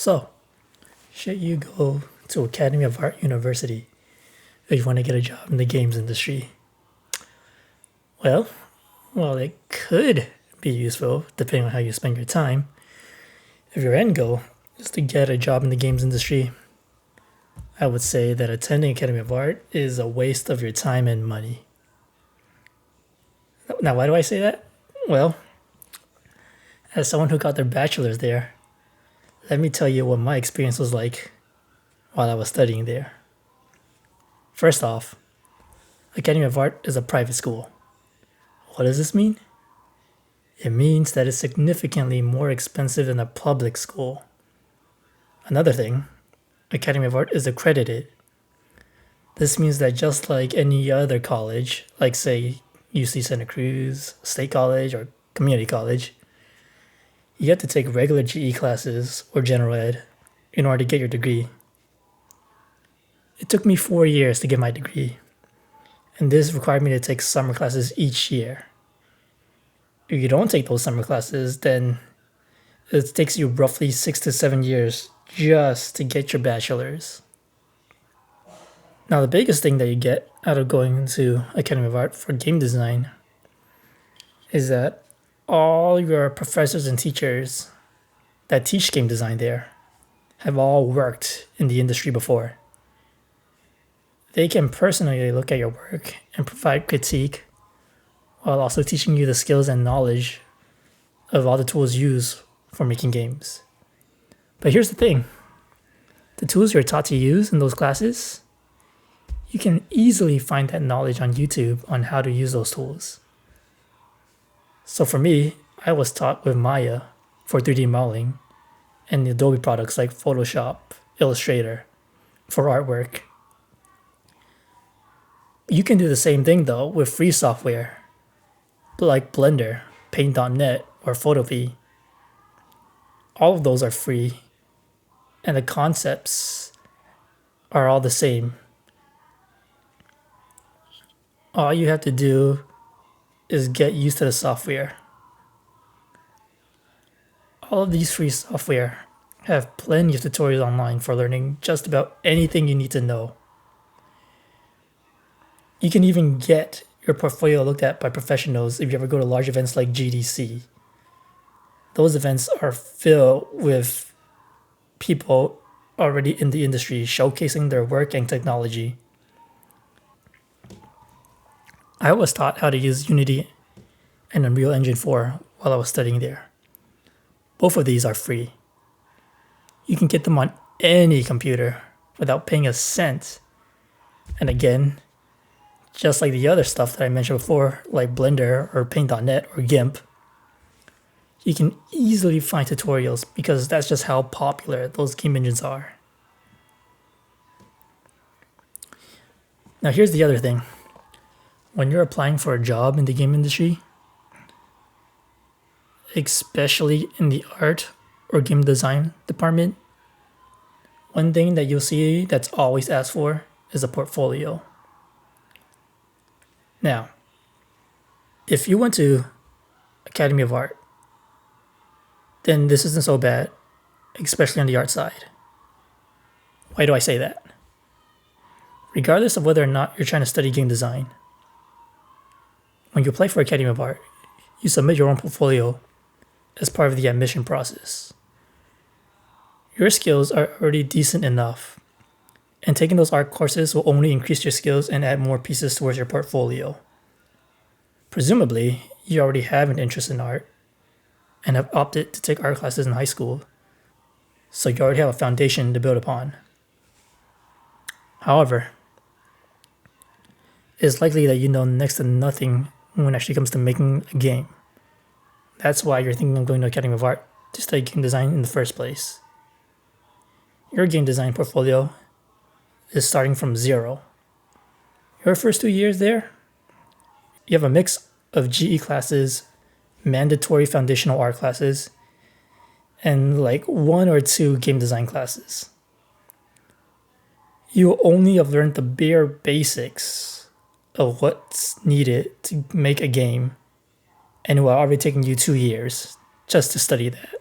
So, should you go to Academy of Art University if you want to get a job in the games industry? Well, it could be useful depending on how you spend your time. If your end goal is to get a job in the games industry, I would say that attending Academy of Art is a waste of your time and money. Now, why do I say that? Well, as someone who got their bachelor's there, let me tell you what my experience was like while I was studying there. First off, Academy of Art is a private school. What does this mean? It means that it's significantly more expensive than a public school. Another thing, Academy of Art is accredited. This means that just like any other college, like say UC Santa Cruz, State College, or Community College, you have to take regular GE classes or general ed in order to get your degree. It took me 4 years to get my degree, and this required me to take summer classes each year. If you don't take those summer classes, then it takes you roughly 6 to 7 years just to get your bachelor's. Now, the biggest thing that you get out of going into Academy of Art for game design is that all your professors and teachers that teach game design there have all worked in the industry before. They can personally look at your work and provide critique while also teaching you the skills and knowledge of all the tools used for making games. But here's the thing. The tools you're taught to use in those classes, you can easily find that knowledge on YouTube on how to use those tools. So for me, I was taught with Maya for 3D modeling and the Adobe products like Photoshop, Illustrator for artwork. You can do the same thing though with free software like Blender, Paint.net, or Photopea. All of those are free, and the concepts are all the same. All you have to do is get used to the software. All of these free software have plenty of tutorials online for learning just about anything you need to know. You can even get your portfolio looked at by professionals if you ever go to large events like GDC. Those events are filled with people already in the industry showcasing their work and technology. I was taught how to use Unity and Unreal Engine 4 while I was studying there. Both of these are free. You can get them on any computer without paying a cent. And again, just like the other stuff that I mentioned before, like Blender or Paint.net or GIMP, you can easily find tutorials because that's just how popular those game engines are. Now here's the other thing. When you're applying for a job in the game industry, especially in the art or game design department, one thing that you'll see that's always asked for is a portfolio. Now, if you went to Academy of Art, then this isn't so bad, especially on the art side. Why do I say that? Regardless of whether or not you're trying to study game design, when you apply for Academy of Art, you submit your own portfolio as part of the admission process. Your skills are already decent enough, and taking those art courses will only increase your skills and add more pieces towards your portfolio. Presumably, you already have an interest in art and have opted to take art classes in high school, so you already have a foundation to build upon. However, it's likely that you know next to nothing when it actually comes to making a game. That's why you're thinking of going to Academy of Art to study game design in the first place. Your game design portfolio is starting from zero. Your first 2 years there, you have a mix of GE classes, mandatory foundational art classes, and like 1 or 2 game design classes. You will only have learned the bare basics of what's needed to make a game, and it will already taken you 2 years just to study that.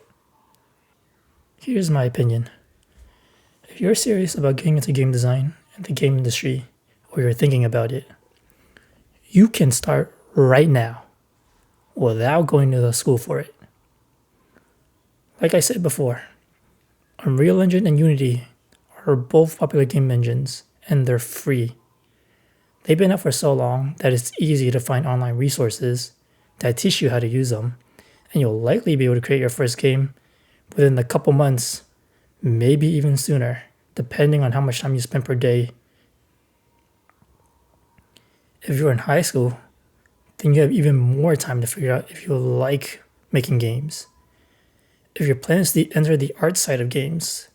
Here's my opinion. If you're serious about getting into game design and the game industry, or you're thinking about it, you can start right now without going to the school for it. Like I said before, Unreal Engine and Unity are both popular game engines, and they're free. They've been out for so long that it's easy to find online resources that teach you how to use them, and you'll likely be able to create your first game within a couple months, maybe even sooner, depending on how much time you spend per day. If you're in high school, then you have even more time to figure out if you like making games. If your plan is to enter the art side of games,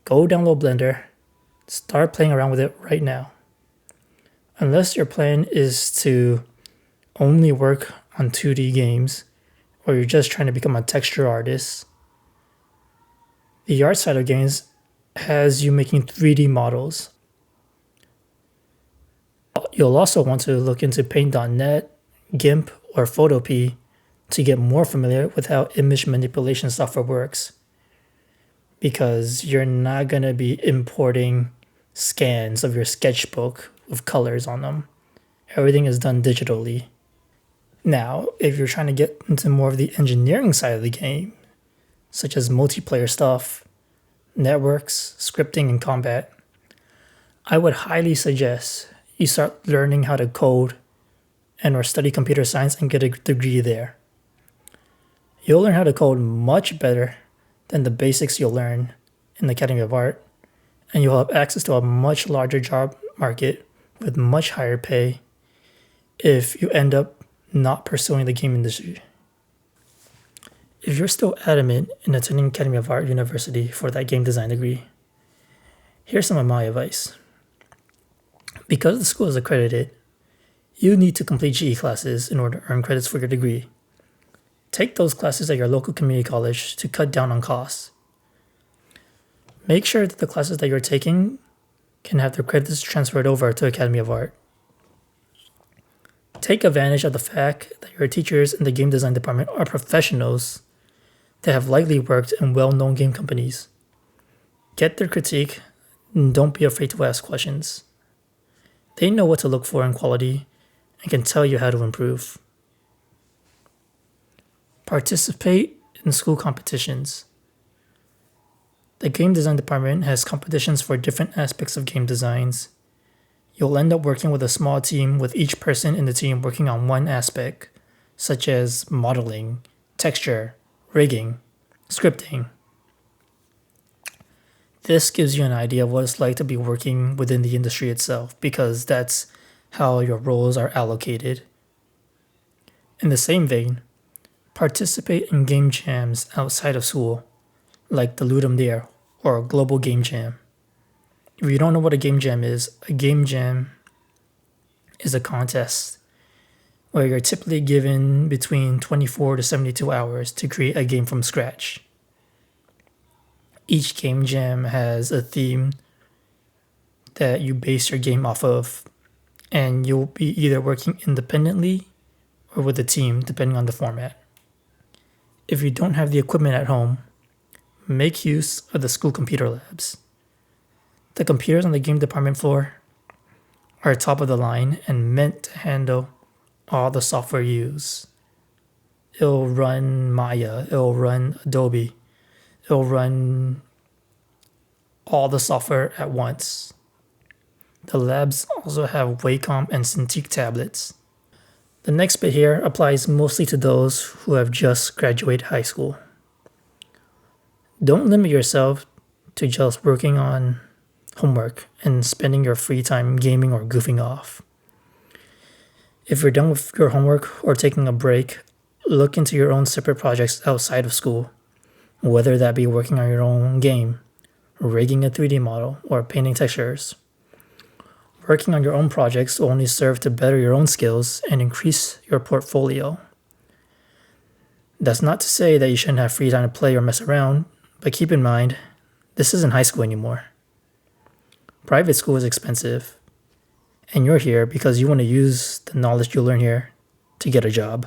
go download Blender, start playing around with it right now. Unless your plan is to only work on 2D games, or you're just trying to become a texture artist, the art side of games has you making 3D models. You'll also want to look into Paint.net, GIMP, or Photopea to get more familiar with how image manipulation software works, because you're not going to be importing scans of your sketchbook with colors on them. Everything is done digitally. Now, if you're trying to get into more of the engineering side of the game, such as multiplayer stuff, networks, scripting, and combat, I would highly suggest you start learning how to code and or study computer science and get a degree there. You'll learn how to code much better than the basics you'll learn in the Academy of Art, and you'll have access to a much larger job market with much higher pay if you end up not pursuing the game industry. If you're still adamant in attending Academy of Art University for that game design degree, here's some of my advice. Because the school is accredited, you need to complete GE classes in order to earn credits for your degree. Take those classes at your local community college to cut down on costs. Make sure that the classes that you're taking can have their credits transferred over to Academy of Art. Take advantage of the fact that your teachers in the game design department are professionals that have likely worked in well-known game companies. Get their critique and don't be afraid to ask questions. They know what to look for in quality and can tell you how to improve. Participate in school competitions. The game design department has competitions for different aspects of game designs. You'll end up working with a small team, with each person in the team working on one aspect, such as modeling, texture, rigging, scripting. This gives you an idea of what it's like to be working within the industry itself, because that's how your roles are allocated. In the same vein, participate in game jams outside of school, like the Ludum Dare or Global Game Jam. If you don't know what a game jam is a contest where you're typically given between 24 to 72 hours to create a game from scratch. Each game jam has a theme that you base your game off of, and you'll be either working independently or with a team, depending on the format. If you don't have the equipment at home, make use of the school computer labs. The computers on the game department floor are top of the line and meant to handle all the software used. It'll run Maya, it'll run Adobe, it'll run all the software at once. The labs also have Wacom and Cintiq tablets. The next bit here applies mostly to those who have just graduated high school. Don't limit yourself to just working on homework and spending your free time gaming or goofing off. If you're done with your homework or taking a break, look into your own separate projects outside of school, whether that be working on your own game, rigging a 3D model, or painting textures. Working on your own projects will only serve to better your own skills and increase your portfolio. That's not to say that you shouldn't have free time to play or mess around, but keep in mind, this isn't high school anymore. Private school is expensive, and you're here because you want to use the knowledge you learn here to get a job.